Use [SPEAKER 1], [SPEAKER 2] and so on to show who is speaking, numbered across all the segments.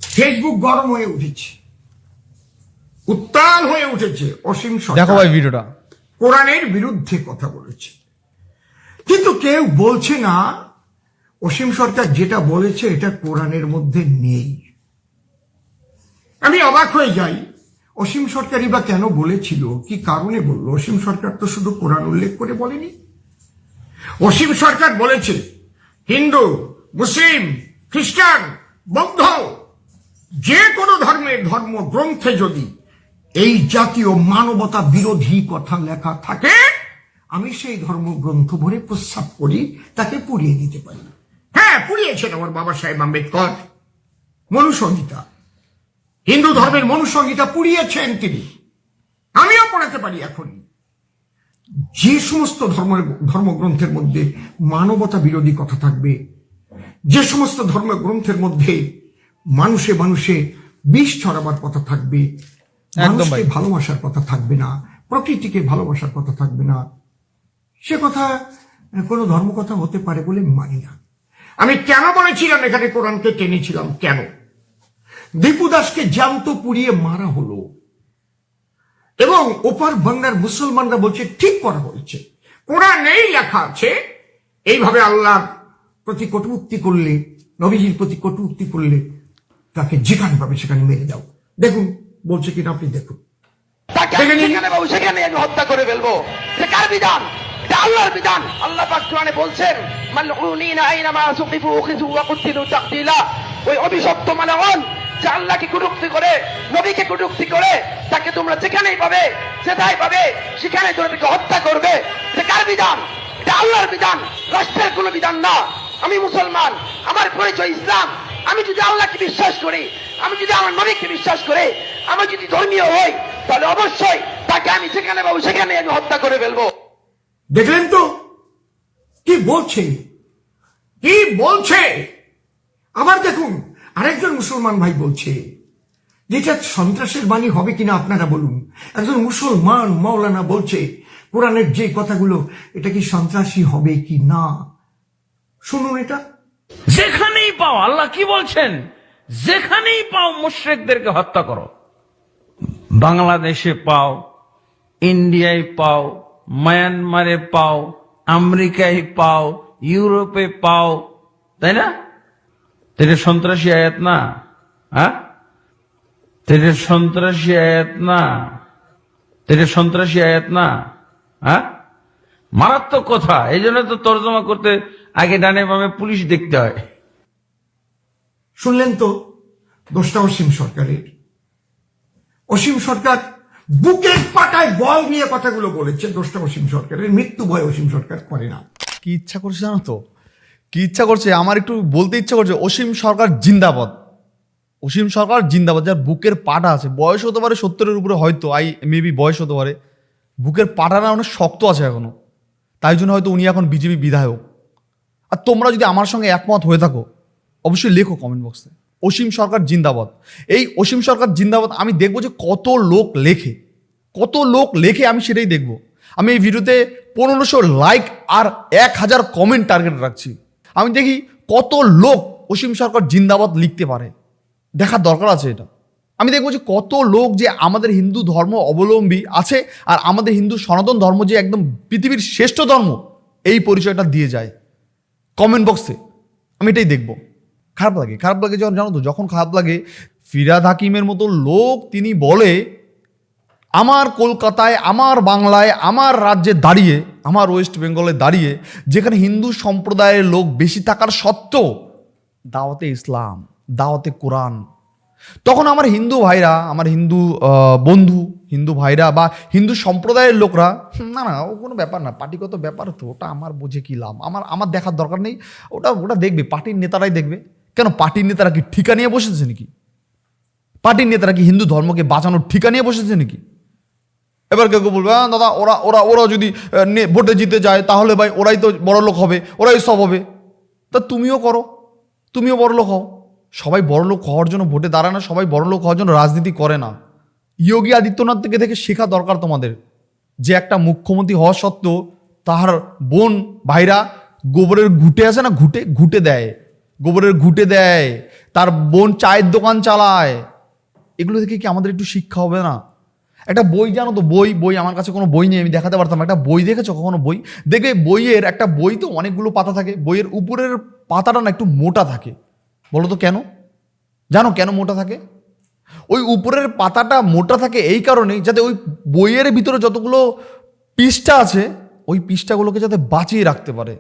[SPEAKER 1] Facebook গরম হয়ে উঠেছে, উত্তাল হয়ে উঠেছে। অসীম সরকার
[SPEAKER 2] দেখো ভাই ভিডিওটা,
[SPEAKER 1] কোরআনের বিরুদ্ধে কথা বলেছে, কিন্তু কেউ বলছে না অসীম সরকার যেটা বলেছে এটা কোরআনের মধ্যে নেই। আমি অবাক হয়ে যাই, অসীম সরকারই বা কেন বলেছিল, কি কারণে বললো? অসীম সরকার তো শুধু কোরআন উল্লেখ করে বলেনি। অসীম সরকার বলেছে হিন্দু, মুসলিম, খ্রিস্টান, বৌদ্ধ যে কোনো ধর্মের ধর্মগ্রন্থে যদি এই জাতীয় মানবতা বিরোধী কথা লেখা থাকে, আমি সেই ধর্মগ্রন্থ ভরে প্রস্তাব করি, তাকে পুড়িয়ে দিতে পারি। হ্যাঁ, পুড়িয়েছেন আমার বাবা সাহেব আম্বেদকর মনুসংহিতা, হিন্দু ধর্মের মনুসংহিতা পুড়িয়েছেন তিনি। আমিও পড়াতে পারি এখন। যে সমস্ত ধর্মগ্রন্থের মধ্যে মানবতা বিরোধী কথা থাকবে, যে সমস্ত ধর্মগ্রন্থের মধ্যে মানুষে মানুষে বিষ ছড়াবার কথা থাকবে, মানুষকে ভালোবাসার কথা থাকবে না, প্রকৃতিকে ভালোবাসার কথা থাকবে না, সে কথা কোনো ধর্মকথা হতে পারে বলে মানি না। আমি কেন বলেছিলাম এখানে কোরআনকে টেনেছিলাম? কেন? দীপু দাসকে জ্যান্ত পুড়িয়ে মারা হলো এবং ওপার বাংলার মুসলমানরা বলছে ঠিক করা হয়েছে, কোরআনেই লেখা আছে এইভাবে আল্লাহর প্রতি কটূক্তি করলে, নবীজির প্রতি কটূক্তি করলে তাকে যেখানে পাবে সেখানে মেরে দাও। দেখুন বলছে কিনা, আপনি দেখুন।
[SPEAKER 3] সেখানে আমি হত্যা করে ফেলবো। এটা কার বিধান? এটা আল্লাহর বিধান। আল্লাহ পাক কোরআনে বলছেন, মালউনিনা আইনামা সুকিফু উখিযু ওয়া কুতিলু তাকতিলা। ওই অভিশপ্ত মালউন যে আল্লাহকে কটূক্তি করে, নবীকে কটূক্তি করে, তাকে তোমরা যেখানেই পাবে, সেটাই পাবে, সেখানে তোমরা তাকে হত্যা করবে। এটা কার বিধান? এটা আল্লাহর বিধান, রাষ্ট্রের কোনো বিধান না। আমি মুসলমান, আমার পরিচয় ইসলাম। আমি যদি আল্লাহকে বিশ্বাস করি, আমি যদি আমার নবীকে বিশ্বাস করি, আমি যদি ধর্মীয় হই, তাহলে অবশ্যই তাকে আমি যেখানে পাবো সেখানে আমি হত্যা করে ফেলবো।
[SPEAKER 1] দেখলেন তো কি বলছে, কি বলছে? আবার দেখুন আরেকজন মুসলমান ভাই বলছে, যেটা সন্ত্রাসের বাণী হবে কিনা আপনারা বলুন। একজন মুসলমান মাওলানা বলছে কোরআনের যে কথাগুলো, এটা কি সন্ত্রাসী হবে কি না? শুনুন এটা।
[SPEAKER 4] যেখানেই পাও, আল্লাহ কি বলছেন, যেখানেই পাও মুশরিকদেরকে হত্যা করো। বাংলাদেশে পাও, ইন্ডিয়ায় পাও, মায়ানমারে পাও, আমেরিকায় পাও, ইউরোপে পাও, তাই না? এটা সন্ত্রাসী আয়াত না? হ্যাঁ, এটা সন্ত্রাসী আয়াত না? এটা সন্ত্রাসী আয়াত না? হ্যাঁ, মারাত্মক কথা। এই জন্য তো তর্জমা করতে আগে ডানে বামে পুলিশ দেখতে হয়।
[SPEAKER 1] শুনলেন তো দোষটা অসীম সরকারের। অসীম সরকার বুকের পাটায় বল নিয়ে কথাগুলো বলেছে, দোষটা অসীম সরকারের। মৃত্যু ভয় অসীম সরকার করে না।
[SPEAKER 2] কি ইচ্ছা করছে জানো তো? কি ইচ্ছা করছে? আমার একটু বলতে ইচ্ছা করছে, অসীম সরকার জিন্দাবাদ, অসীম সরকার জিন্দাবাদ। যার বুকের পাটা আছে, বয়স হতে পারে 70-এর উপরে, হয়তো মেবি বয়স হতে পারে, বুকের পাটাটা অনেক শক্ত আছে এখনো, তাই জন্য হয়তো উনি এখন বিজেপি বিধায়ক। আর তোমরা যদি আমার সঙ্গে একমত হয়ে থাকো অবশ্যই লেখো কমেন্ট বক্সে, অসীম সরকার জিন্দাবাদ। এই অসীম সরকার জিন্দাবাদ আমি দেখবো যে কত লোক লেখে, কত লোক লেখে, আমি সেটাই দেখবো। আমি এই ভিডিওতে 1500 লাইক আর 1000 কমেন্ট টার্গেট রাখছি। আমি দেখি কত লোক অসীম সরকার জিন্দাবাদ লিখতে পারে, দেখার দরকার আছে এটা। আমি দেখবো যে কত লোক যে আমাদের হিন্দু ধর্ম অবলম্বী আছে, আর আমাদের হিন্দু সনাতন ধর্ম যে একদম পৃথিবীর শ্রেষ্ঠ ধর্ম, এই পরিচয়টা দিয়ে যায় কমেন্ট বক্সে। আমি এটাই দেখবো। খারাপ লাগে, খারাপ লাগে যখন, জানো তো, যখন খারাপ লাগে ফিরহাদ হাকিমের মতো লোক, তিনি বলে আমার কলকাতায়, আমার বাংলায়, আমার রাজ্যে দাঁড়িয়ে, আমার ওয়েস্ট বেঙ্গলে দাঁড়িয়ে, যেখানে হিন্দু সম্প্রদায়ের লোক বেশি থাকার সত্ত্বেও দাওয়াতে ইসলাম, দাওয়াতে কোরআন, তখন আমার হিন্দু ভাইরা, আমার হিন্দু বন্ধু, হিন্দু ভাইরা বা হিন্দু সম্প্রদায়ের লোকরা, না না ও কোনো ব্যাপার না, পার্টিগত ব্যাপার তো, ওটা আমার বুঝে কি লাভ, আমার দেখার দরকার নেই, ওটা দেখবে পার্টির নেতারাই দেখবে। কেন পার্টির নেতারা কি ঠিকা নিয়ে বসেছে নাকি? পার্টির নেতারা কি হিন্দু ধর্মকে বাঁচানোর ঠিকা নিয়ে বসেছে নাকি? এবার কেউ কেউ বলবে দাদা ওরা ওরা ওরা যদি ভোটে জিতে যায় তাহলে ভাই ওরাই তো বড় লোক হবে, ওরাই সব হবে। তা তুমিও করো, তুমিও বড় লোক হও। সবাই বড় লোক হওয়ার জন্য ভোটে দাঁড়ায় না, সবাই বড় লোক হওয়ার জন্য রাজনীতি করে না। যোগী আদিত্যনাথ থেকে দেখে শেখা দরকার তোমাদের, যে একটা মুখ্যমন্ত্রী হওয়া সত্ত্বেও তাহার বোন ভাইরা গোবরের ঘুটে আছে না, ঘুটে দেয়, গোবরের ঘুটে দেয়, তার বোন চায়ের দোকান চালায়, এগুলো থেকে কি আমাদের একটু শিক্ষা হবে না? একটা বই জানো তো, বই আমার কাছে কোনো বই নেই, আমি দেখাতে পারতাম। একটা বই দেখেছো কখনো? বই দেখবে, বইয়ের একটা বই তো অনেকগুলো পাতা থাকে, বইয়ের উপরের পাতাটা না একটু মোটা থাকে। বলো তো কেন? জানো কেন মোটা থাকে? ওই উপরের পাতাটা মোটা থাকে এই কারণেই, যাতে ওই বইয়ের ভিতরে যতগুলো পৃষ্ঠা আছে ওই পৃষ্ঠাগুলোকে যাতে বাঁচিয়ে রাখতে পারে।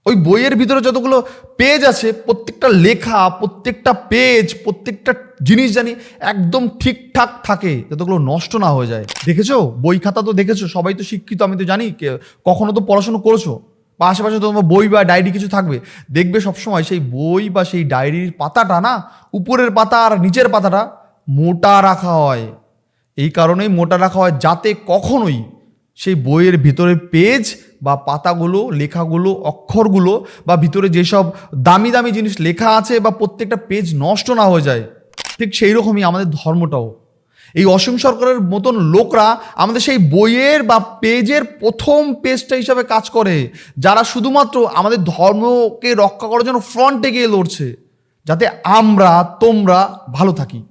[SPEAKER 2] ওই বইয়ের ভিতরে যতগুলো পেজ আছে, প্রত্যেকটা লেখা, প্রত্যেকটা পেজ, প্রত্যেকটা জিনিস জানি একদম ঠিকঠাক থাকে, যতগুলো নষ্ট না হয়ে যায়। দেখেছো বই খাতা তো দেখেছো, সবাই তো শিক্ষিত, আমি তো জানি, কখনো তো পড়াশোনা করেছো, বা আশেপাশে তো তোমার বই বা ডায়েরি কিছু থাকবে, দেখবে সবসময় সেই বই বা সেই ডায়েরির পাতাটা না, উপরের পাতা আর নিচের পাতাটা মোটা রাখা হয়। এই কারণেই মোটা রাখা হয়, যাতে কখনোই সেই বইয়ের ভিতরে পেজ বা পাতাগুলো, লেখাগুলো, অক্ষরগুলো বা ভিতরে যেসব দামি দামি জিনিস লেখা আছে বা প্রত্যেকটা পেজ নষ্ট না হয়ে যায়। ঠিক সেই রকমই আমাদের ধর্মটাও। এই অসীম সরকারের মতন লোকরা আমাদের সেই বইয়ের বা পেজের প্রথম পেজটা হিসাবে কাজ করে, যারা শুধুমাত্র আমাদের ধর্মকে রক্ষা করার জন্য ফ্রন্টে গিয়ে লড়ছে, যাতে আমরা তোমরা ভালো থাকি,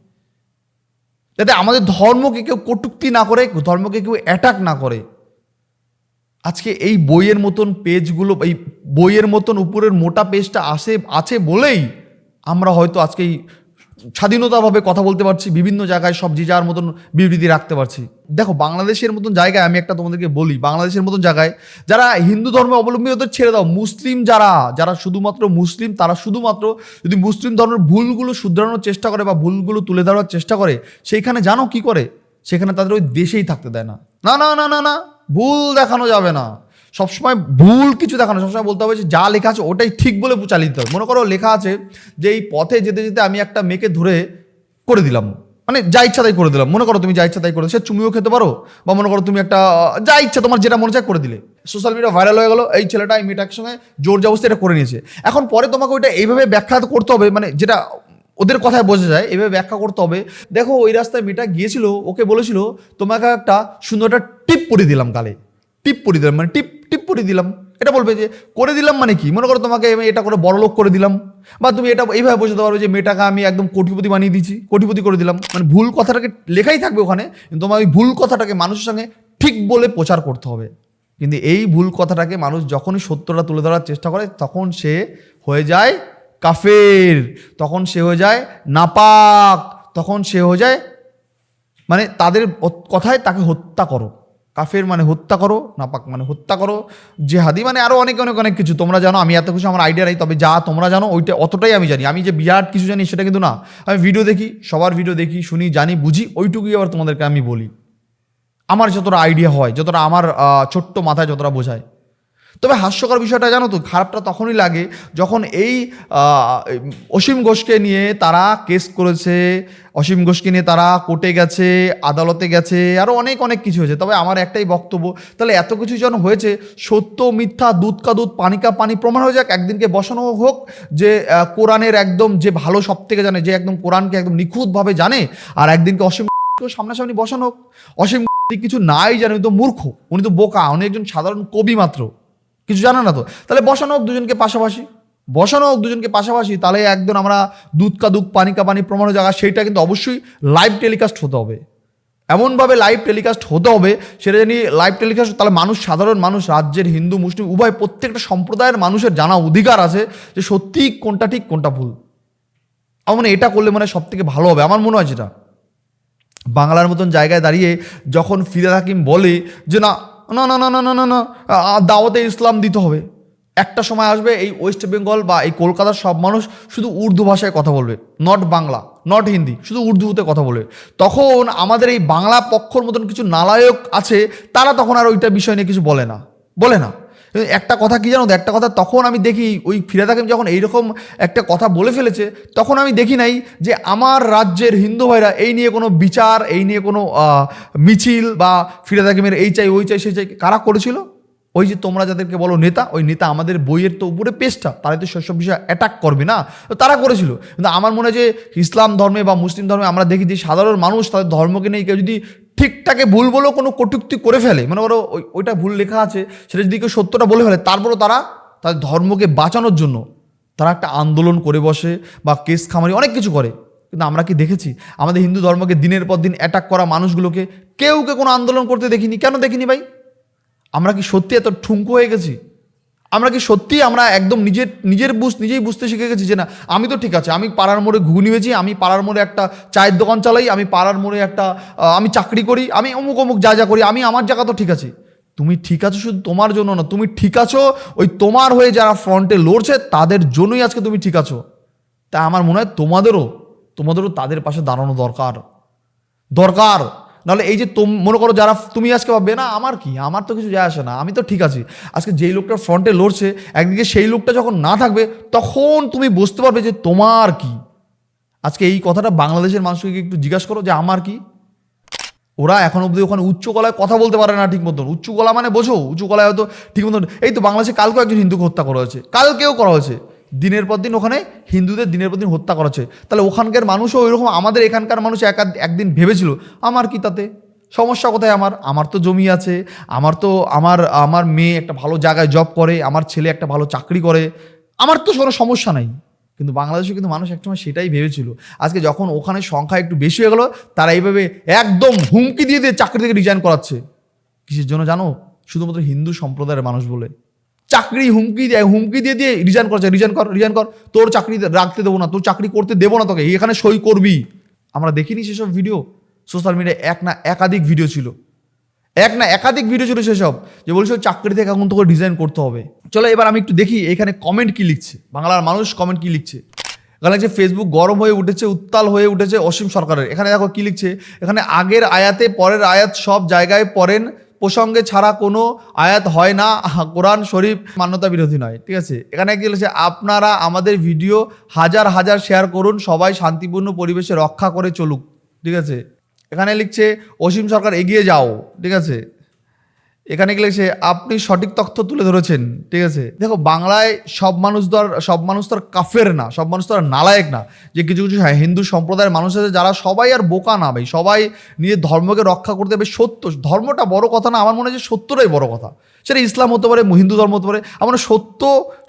[SPEAKER 2] যাতে আমাদের ধর্মকে কেউ কটূক্তি না করে, ধর্মকে কেউ অ্যাটাক না করে। আজকে এই বইয়ের মতন পেজগুলো, এই বইয়ের মতন উপরের মোটা পেজটা আছে বলেই আমরা হয়তো আজকে এই স্বাধীনতাভাবে কথা বলতে পারছি, বিভিন্ন জায়গায় সব যে যার মতন বিবৃতি রাখতে পারছি। দেখো বাংলাদেশের মতন জায়গায়, আমি একটা তোমাদেরকে বলি, বাংলাদেশের মতন জায়গায় যারা হিন্দু ধর্মে অবলম্বী, ওদের ছেড়ে দাও, মুসলিম যারা শুধুমাত্র মুসলিম, তারা শুধুমাত্র যদি মুসলিম ধর্মের ভুলগুলো শুধরানোর চেষ্টা করে বা ভুলগুলো তুলে ধরার চেষ্টা করে, সেইখানে জানো কি করে? সেখানে তাদের ওই দেশেই থাকতে দেয় না। না না না না না, ভুল দেখানো যাবে না, সবসময় ভুল কিছু দেখানো, সবসময় বলতে হবে যে যা লেখা আছে ওটাই ঠিক বলে চালিয়ে দিতে হবে। মনে করো লেখা আছে যে এই পথে যেতে যেতে আমি একটা মেয়েকে ধরে করে দিলাম, মানে যা ইচ্ছা তাই করে দিলাম। মনে করো তুমি যা ইচ্ছা তাই করে, সে চুমিও খেতে পারো, বা মনে করো তুমি একটা যা ইচ্ছা তোমার যেটা মনে চায় করে দিলে, সোশ্যাল মিডিয়া ভাইরাল হয়ে গেলো, এই ছেলেটা এই মেয়েটার সঙ্গে জোর জবরদস্তি এটা করে নিয়েছে। এখন পরে তোমাকে ওইটা এইভাবে ব্যাখ্যা করতে হবে, মানে যেটা ওদের কথায় বোঝা যায়, এভাবে ব্যাখ্যা করতে হবে। দেখো ওই রাস্তায় মেয়েটা গিয়েছিল, ওকে বলেছিল তোমাকে একটা সুন্দর একটা টিপ পরিয়ে দিলাম গালে, টিপ পরিয়ে দিলাম, মানে টিপ পরিয়ে দিলাম। এটা বলবে যে করে দিলাম মানে কি? মনে করো তোমাকে এটা করে বড়লোক করে দিলাম, বা তুমি এটা এইভাবে বোঝাতে পারবে যে মেয়েটাকে আমি একদম কোটিপতি বানিয়ে দিচ্ছি, কোটিপতি করে দিলাম। মানে ভুল কথাটাকে লেখাই থাকবে ওখানে, কিন্তু তোমার ওই ভুল কথাটাকে মানুষের সঙ্গে ঠিক বলে প্রচার করতে হবে। কিন্তু এই ভুল কথাটাকে মানুষ যখনই সত্যটা তুলে ধরার চেষ্টা করে, তখন সে হয়ে যায় কাফের, তখন সে হয়ে যায় নাপাক, তখন সে হয়ে যায়, মানে তাদের কথায় তাকে হত্যা করো। কাফের মানে হত্যা করো, নাপাক মানে হত্যা করো, জেহাদি মানে আরও অনেক অনেক অনেক কিছু তোমরা জানো। আমি এত কিছু আমার আইডিয়া নেই, তবে যা তোমরা জানো ওইটা অতটাই আমি জানি। আমি যে বিরাট কিছু জানি সেটা কিন্তু না, আমি ভিডিও দেখি, সবার ভিডিও দেখি, শুনি, জানি, বুঝি, ওইটুকুই আবার তোমাদেরকে আমি বলি, আমার যতটা আইডিয়া হয়, যতটা আমার ছোট্ট মাথায় যতটা বোঝায়। তবে হাস্যকর বিষয়টা জানো তো, খারাপটা তখনই লাগে যখন এই অসীম ঘোষকে নিয়ে তারা কেস করেছে, অসীম ঘোষকে নিয়ে তারা কোর্টে গেছে, আদালতে গেছে, আরও অনেক অনেক কিছু হয়েছে। তবে আমার একটাই বক্তব্য, তাহলে এত কিছু যেন হয়েছে, সত্য মিথ্যা, দুধ কা দুধ পানি কা পানি প্রমাণ হয়ে যাক, একদিনকে বসানো হোক যে কোরআনের একদম যে ভালো সব থেকে জানে, যে একদম কোরআনকে একদম নিখুঁতভাবে জানে, আর একদিনকে অসীম সামনাসামনি বসানো হোক। অসীম কিছু নাই জানে, উনি তো মূর্খ, উনি তো বোকা, উনি একজন সাধারণ কবি মাত্র, কিছু জানে না তো। তাহলে বসানো হোক দুজনকে পাশাপাশি, বসানো হোক দুজনকে পাশাপাশি, তাহলে একদম আমরা দুধ কা দুধ পানি কা পানি প্রমাণ জায়গা, সেইটা কিন্তু অবশ্যই লাইভ টেলিকাস্ট হতে হবে, এমনভাবে লাইভ টেলিকাস্ট হতে হবে সেটা জানি লাইভ টেলিকাস্ট, তাহলে মানুষ, সাধারণ মানুষ, রাজ্যের হিন্দু মুসলিম উভয় প্রত্যেকটা সম্প্রদায়ের মানুষের জানা অধিকার আছে যে সত্যি কোনটা ঠিক কোনটা ভুল। আমার মনে এটা করলে মানে সব থেকে ভালো হবে, আমার মনে হয়। যেটা বাংলার মতন জায়গায় দাঁড়িয়ে যখন ফিরহাদ হাকিম বলে যে না না না না না না না না দাওয়াতে ইসলাম দিতে হবে, একটা সময় আসবে এই ওয়েস্ট বেঙ্গল বা এই কলকাতার সব মানুষ শুধু উর্দু ভাষায় কথা বলবে, নট বাংলা, নট হিন্দি, শুধু উর্দুতে কথা বলবে। তখন আমাদের এই বাংলা পক্ষর মতন কিছু নালায়ক আছে, তারা তখন আর ওইটা বিষয় নিয়ে কিছু বলে না। একটা কথা কি জানো, একটা কথা তখন আমি দেখি, ওই ফিরহাদ হাকিম যখন এইরকম একটা কথা বলে ফেলেছে, তখন আমি দেখি নাই যে আমার রাজ্যের হিন্দু ভাইরা এই নিয়ে কোনো বিচার, এই নিয়ে কোনো মিছিল বা ফিরহাদ হাকিমের এই চাই ওই চাই সেই চাই কারা করেছিল? ওই যে তোমরা যাদেরকে বলো নেতা, ওই নেতা আমাদের বইয়ের তো উপরে পেজটা, তারা তো সেসব বিষয়ে অ্যাটাক করবে না, তো তারা করেছিল। কিন্তু আমার মনে হয় যে ইসলাম ধর্মে বা মুসলিম ধর্মে আমরা দেখি যে সাধারণ মানুষ তাদের ধর্মকে নিয়ে কেউ যদি ঠিকঠাকে ভুল বলেও কোনো কটূক্তি করে ফেলে, মনে করো ওইটা ভুল লেখা আছে, সেটা যদি কেউ সত্যটা বলে ফেলে, তারপরও তারা তাদের ধর্মকে বাঁচানোর জন্য তারা একটা আন্দোলন করে বসে বা কেস খামারি অনেক কিছু করে, কিন্তু আমরা কি দেখেছি আমাদের হিন্দু ধর্মকে দিনের পর দিন অ্যাটাক করা মানুষগুলোকে কেউকে কোনো আন্দোলন করতে দেখিনি? কেন দেখিনি ভাই? আমরা কি সত্যি এত ঠুঙ্কু হয়ে গেছি? আমরা কি সত্যি আমরা একদম নিজেই বুঝতে শিখে গেছি যে না আমি তো ঠিক আছে, আমি পাড়ার মোড়ে ঘুগনি বেচি, আমি পাড়ার মোড়ে একটা চায়ের দোকান চালাই, আমি পাড়ার মোড়ে একটা আমি চাকরি করি, আমি অমুক যা করি, আমি আমার জায়গা তো ঠিক আছে। তুমি ঠিক আছো শুধু তোমার জন্য না, তুমি ঠিক আছো ওই তোমার হয়ে যারা ফ্রন্টে লড়ছে তাদের জন্যই আজকে তুমি ঠিক আছো। তাই আমার মনে হয় তোমাদেরও তাদের পাশে দাঁড়ানো দরকার। নাহলে এই যে মনে করো যারা তুমি আজকে ভাববে না আমার কি, আমার তো কিছু যায় আসে না, আমি তো ঠিক আছি, আজকে যেই লোকটা ফ্রন্টে লড়ছে একদিকে সেই লোকটা যখন না থাকবে তখন তুমি বুঝতে পারবে যে তোমার কি। আজকে এই কথাটা বাংলাদেশের মানুষকে একটু জিজ্ঞাসা করো যে আমার কি। ওরা এখন অবধি ওখানে উচ্চ গলায় কথা বলতে পারে না ঠিক মতন। উচ্চ গলা মানে বোঝো, উচ্চ গলায় হয়তো ঠিক মতন। এই তো বাংলাদেশে কালকেও একজন হিন্দুকে হত্যা করা হয়েছে, কালকেও করা হয়েছে, দিনের পর দিন ওখানে হিন্দুদের দিনের পর দিন হত্যা করা হচ্ছে। তাহলে ওখানকার মানুষও ওইরকম আমাদের এখানকার মানুষ একদিন ভেবেছিল আমার কি তাতে, সমস্যা কোথায়? আমার তো জমি আছে, আমার মেয়ে একটা ভালো জায়গায় জব করে, আমার ছেলে একটা ভালো চাকরি করে, আমার তো কোনো সমস্যা নাই। কিন্তু বাংলাদেশে কিন্তু মানুষ একসময় সেটাই ভেবেছিল। আজকে যখন ওখানে সংখ্যা একটু বেশি হয়ে গেল তারা এইভাবে একদম হুমকি দিয়ে চাকরি থেকে রিজাইন করাচ্ছে। কিসের জন্য জানো? শুধুমাত্র হিন্দু সম্প্রদায়ের মানুষ বলে। চাকরি হুমকি দিয়ে রিজাইন কর, তোর চাকরি রাখতে দেবো না, তোর চাকরি করতে দেবো না, তোকে এখানে সই করবি। আমরা দেখিনি সেসব ভিডিও সোশ্যাল মিডিয়ায়? একাধিক ভিডিও ছিল সেসব, যে বলছে চাকরি থেকে এখন তোকে রিজাইন করতে হবে। চলো এবার আমি একটু দেখি এখানে কমেন্ট কি লিখছে, বাংলার মানুষ কমেন্ট কি লিখছে। এখানে যে ফেসবুক গরম হয়ে উঠেছে, উত্তাল হয়ে উঠেছে অসীম সরকারের। এখানে দেখো কি লিখছে, এখানে আগের আয়াতে পরের আয়াত সব জায়গায় পড়েন, প্রসঙ্গে ছাড়া কোনো আয়াত হয় না, কোরআন শরীফ মান্যতা বিরোধী নয়। ঠিক আছে, এখানে কি লিখছে, আপনারা আমাদের ভিডিও হাজার শেয়ার করুন, সবাই শান্তিপূর্ণ পরিবেশে রক্ষা করে চলুক। ঠিক আছে, এখানে লিখছে অসীম সরকার এগিয়ে যাও। ঠিক আছে, এখানে কি লিখছে, আপনি সঠিক তথ্য তুলে ধরেছেন। ঠিক আছে, দেখো বাংলায় সব মানুষ তো আর কাফের না, সব মানুষ তো আর নালায়েক না। যে কিছু হিন্দু সম্প্রদায়ের মানুষ আছে যারা সবাই আর বোকা না ভাই, সবাই নিজের ধর্মকে রক্ষা করতে হবে। সত্য ধর্মটা বড় কথা না, আমার মনে হয় যে সত্যটাই বড় কথা। সেটা ইসলাম হতে পারে, হিন্দু ধর্ম হতে পারে, আমার সত্য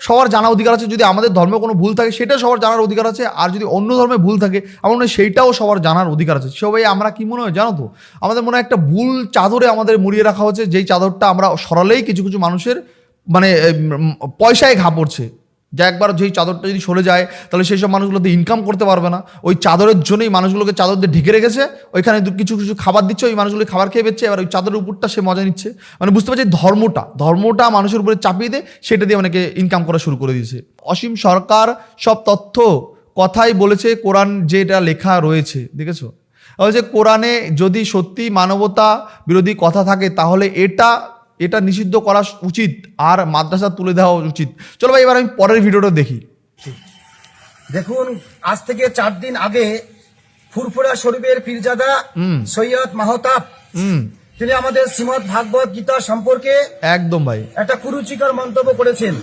[SPEAKER 2] সবার জানা অধিকার আছে। যদি আমাদের ধর্মে কোনো ভুল থাকে সেটা সবার জানার অধিকার আছে, আর যদি অন্য ধর্মে ভুল থাকে আমার মনে হয় সেইটাও সবার জানার অধিকার আছে। সবাই আমরা কি মনে হয় জানো তো, আমাদের মনে হয় একটা ভুল চাদরে আমাদের মুড়িয়ে রাখা হচ্ছে, যেই চাদরটা আমরা সরালেই কিছু মানুষের মানে পয়সায় ঘা পড়ছে। যা একবার যেই চাদরটা যদি সরে যায় তাহলে সেই সব মানুষগুলোতে ইনকাম করতে পারবে না। ওই চাদরের জন্যই মানুষগুলোকে চাদর দিয়ে ঢেকে রেখেছে, ওইখানে কিছু খাবার দিচ্ছে, ওই মানুষগুলো খাবার খেয়ে বেচ্ছে, এবার ওই চাদরের উপরটা সে মজা নিচ্ছে। মানে বুঝতে পারছি ধর্মটা মানুষের উপরে চাপিয়ে দিয়ে সেটা দিয়ে অনেকে ইনকাম করা শুরু করে দিয়েছে। অসীম সরকার সব তথ্য কথাই বলেছে, কোরআন যেটা লেখা রয়েছে দেখেছো, যে কোরআনে যদি সত্যি মানবতা বিরোধী কথা থাকে তাহলে এটা নিষিদ্ধ করা উচিত আর মাদ্রাসা তুলে দেওয়া উচিত। চলো ভাই এবার আমি পরের ভিডিওটা দেখি।
[SPEAKER 5] দেখুন, আজ থেকে 4 দিন আগে ফুরফুরা শরীফের পীরজাদা সৈয়দ মাহতাব তিনি আমাদের শ্রীমদ ভাগবত গীতা সম্পর্কে
[SPEAKER 2] একদম ভাই
[SPEAKER 5] একটা কুরুচিকর মন্তব্য করেছেন।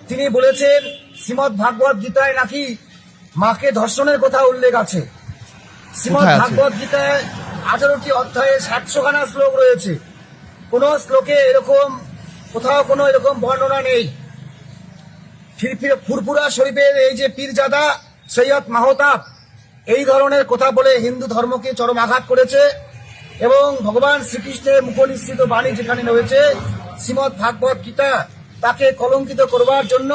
[SPEAKER 5] তিনি বলেছেন শ্রীমদ ভাগবত গীতায় নাকি মাকে ধর্ষণের কথা উল্লেখ আছে। শ্রীমদ
[SPEAKER 2] কোথায় আছে?
[SPEAKER 5] ভাগবত গীতায় 18টি অধ্যায়ে 700খানা শ্লোক রয়েছে। কোন শ্লোকে কোথাও কোনো এরকম বর্ণনা নেই। ফুরফুরা শরীফের এই যে পীরজাদা সৈয়দ মাহতাব এই ধরনের কথা বলে হিন্দু ধর্মকে চরম আঘাত করেছে এবং ভগবান শ্রীকৃষ্ণের মুখনিসৃত বাণী যেখানে রয়েছে শ্রীমদ ভাগবত গীতা, তাকে কলঙ্কিত করবার জন্য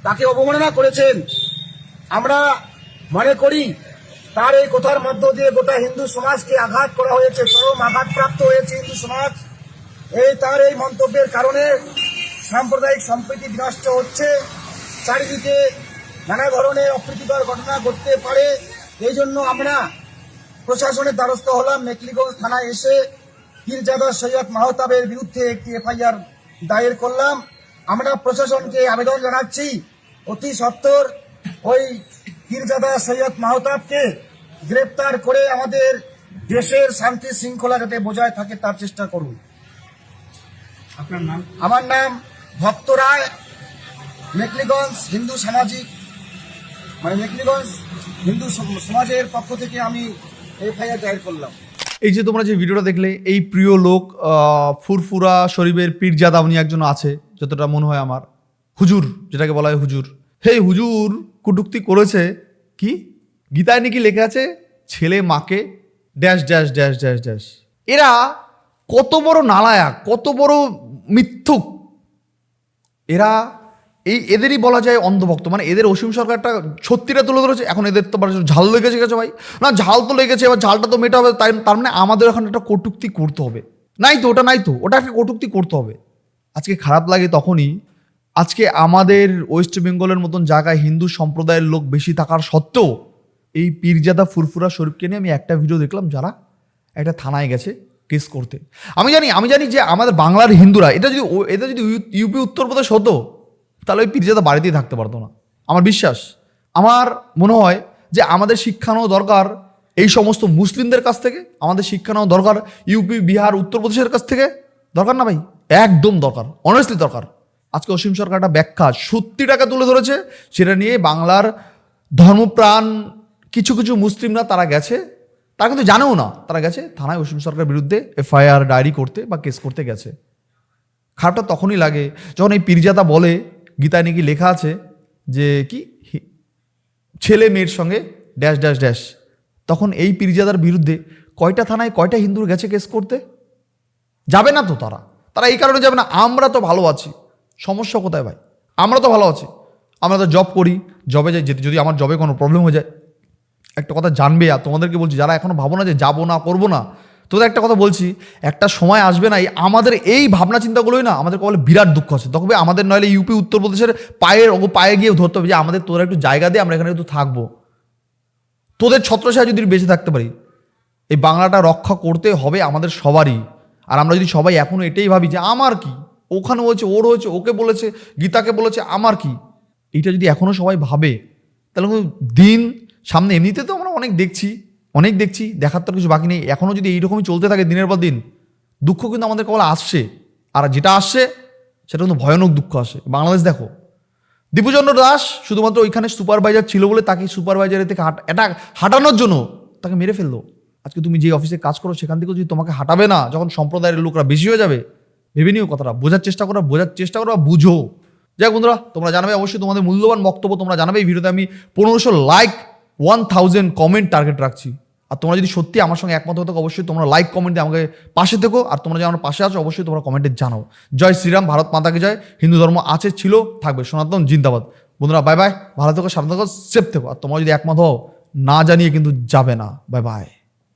[SPEAKER 5] তাকে অবমাননা করেছেন। আমরা মনে করি তার এই কথার মধ্য দিয়ে গোটা হিন্দু সমাজকে আঘাত করা হয়েছে, চরম আঘাতপ্রাপ্ত হয়েছে হিন্দু সমাজ। তার এই মন্তব্যের কারণে সাম্প্রদায়িক সম্প্রীতি বিনষ্ট হচ্ছে, চারিদিকে নানা ধরনের অপ্রীতিকর ঘটনা ঘটতে পারে। এই জন্য আমরা প্রশাসনের দ্বারস্থ হলাম, মেকলিগঞ্জ থানায় এসে পীরজাদা সৈয়দ মাহতাবের বিরুদ্ধে একটি এফআইআর দায়ের করলাম। আমরা প্রশাসনকে আবেদন জানাচ্ছি অতি সত্বর ওই পীরজাদা সৈয়দ মাহতাবকে গ্রেপ্তার করে আমাদের দেশের শান্তি শৃঙ্খলা যাতে বজায় থাকে তার চেষ্টা করুন। আপনার নাম? আমার নাম ভক্ত রায়, মেকলিগঞ্জ হিন্দু মেকলিগঞ্জ হিন্দু সমাজের পক্ষ থেকে আমি এফআইআর দায়ের করলাম।
[SPEAKER 2] এই যে তোমরা যে ভিডিওটা দেখলে, এই প্রিয় লোক ফুরফুরা শরীফের পীরজাদা উনি একজন আছে যতটা মনে হয় আমার, হুজুর, যেটাকে বলা হয় হুজুর, হেই হুজুর কটূক্তি করেছে কি, গীতায় নাকি লেখা আছে ছেলে মাকে dash dash dash dash dash. এরা কত বড় নালায়াক, কত বড় মিথ্যুক এরা। এদেরই বলা যায় অন্ধভক্ত। মানে এদের অসীম সরকারটা সত্যিটা তুলে ধরেছে, এখন এদের তো ঝাল লেগেছে গেছে ভাই, না ঝাল তো লেগেছে, এবার ঝালটা তো মেটা হবে, তার মানে আমাদের এখন একটা কটূক্তি করতে হবে, নাই তো ওটা একটা কটূক্তি করতে হবে। আজকে খারাপ লাগে তখনই, আজকে আমাদের ওয়েস্ট বেঙ্গলের মতন জায়গায় হিন্দু সম্প্রদায়ের লোক বেশি থাকার সত্ত্বেও এই পীরজাদা ফুরফুরা শরীফকে নিয়ে আমি একটা ভিডিও দেখলাম, যারা একটা থানায় গেছে কেস করতে। আমি জানি যে আমাদের বাংলার হিন্দুরা, এটা যদি ইউপি উত্তরপ্রদেশ হতো তাহলে ওই পীরজাদা বাড়িতেই থাকতে পারতো না। আমার বিশ্বাস, আমার মনে হয় যে আমাদের শিক্ষানো দরকার এই সমস্ত মুসলিমদের কাছ থেকে, আমাদের শিক্ষানো দরকার ইউপি, বিহার, উত্তরপ্রদেশের কাছ থেকে। দরকার না ভাই, একদম দরকার, অনেস্টলি দরকার। আজকে অসীম সরকার একটা ব্যাখ্যা সত্যিটাকে তুলে ধরেছে, সেটা নিয়ে বাংলার ধর্মপ্রাণ কিছু কিছু মুসলিমরা তারা গেছে, তারা কিন্তু জানেও না, তারা গেছে থানায় অসীম সরকারের বিরুদ্ধে এফআইআর ডায়েরি করতে বা কেস করতে গেছে। খারাপটা তখনই লাগে যখন এই পীরজাদা বলে গীতায় নাকি লেখা আছে যে কি ছেলে মেয়ের সঙ্গে ড্যাশ ড্যাশ ড্যাশ, তখন এই পীরজাদার বিরুদ্ধে কয়টা থানায় কয়টা হিন্দুর গেছে কেস করতে? যাবে না তো তারা এই কারণে যাবে না, আমরা তো ভালো আছি। সমস্যা কোথায় ভাই? আমরা তো ভালো আছি, আমরা তো জব করি, জবে যাই, যদি আমার জবে কোনো প্রবলেম হয়ে যায় একটা কথা জানবে। আর তোমাদেরকে বলছি, যারা এখনো ভাবো না যে যাবো না করবো না, তোদের একটা কথা বলছি, একটা সময় আসবে না আমাদের এই ভাবনা চিন্তাগুলোই না আমাদের বলে বিরাট দুঃখ আছে, তখন আমাদের নইলে ইউপি উত্তরপ্রদেশের পায়ে গিয়ে ধরতে হবে যে আমাদের তোরা একটু জায়গা দিয়ে আমরা এখানে একটু থাকবো, তোদের ছত্রছায়া যদি বেঁচে থাকতে পারি। এই বাংলাটা রক্ষা করতে হবে আমাদের সবারই। আর আমরা যদি সবাই এখনো এটাই ভাবি যে আমার কি, ওখানে হয়েছে, ওর হয়েছে, ওকে বলেছে, গীতাকে বলেছে, আমার কি, এইটা যদি এখনো সবাই ভাবে, তাহলে দিন সামনে এমনিতে তো আমরা অনেক দেখছি, দেখার তো কিছু বাকি নেই। এখনও যদি এইরকমই চলতে থাকে দিনের পর দিন, দুঃখ কিন্তু আমাদের কেবল আসছে, আর যেটা আসছে সেটা কিন্তু ভয়ানক দুঃখ আসে। বাংলাদেশ দেখো, দীপুচন্দ্র দাস শুধুমাত্র ওইখানে সুপারভাইজার ছিল বলে তাকে সুপারভাইজারের থেকে হাঁটানোর জন্য তাকে মেরে ফেললো। আজকে তুমি যে অফিসে কাজ করো সেখান থেকে যদি তোমাকে হাঁটাবে না, যখন সম্প্রদায়ের লোকরা বেশি হয়ে যাবে, ভেবে নিও কথাটা, বোঝার চেষ্টা করো, বুঝো। যাই বন্ধুরা, তোমরা জানাবে অবশ্যই তোমাদের মূল্যবান বক্তব্য, তোমরা জানাবে। এই ভিডিওতে আমি 1500 লাইক 1000 কমেন্ট টার্গেট রাখছি। আর তোমরা যদি সত্যি আমার সঙ্গে একমত হতো, অবশ্যই তোমরা লাইক কমেন্টে আমাকে পাশে থেকো। আর তোমরা যে আমার পাশে আছো অবশ্যই তোমরা কমেন্টে জানাও। জয় শ্রীরাম, ভারত মাতাকে জয়। হিন্দু ধর্ম আছে, ছিল, থাকবে, সনাতন জিন্দাবাদ। বন্ধুরা বাই বাই, ভালো থেকো, সাবধান থেকো, সেফ থেকো। আর তোমরা যদি একমত হও, না জানিয়ে কিন্তু যাবে না। Bye bye.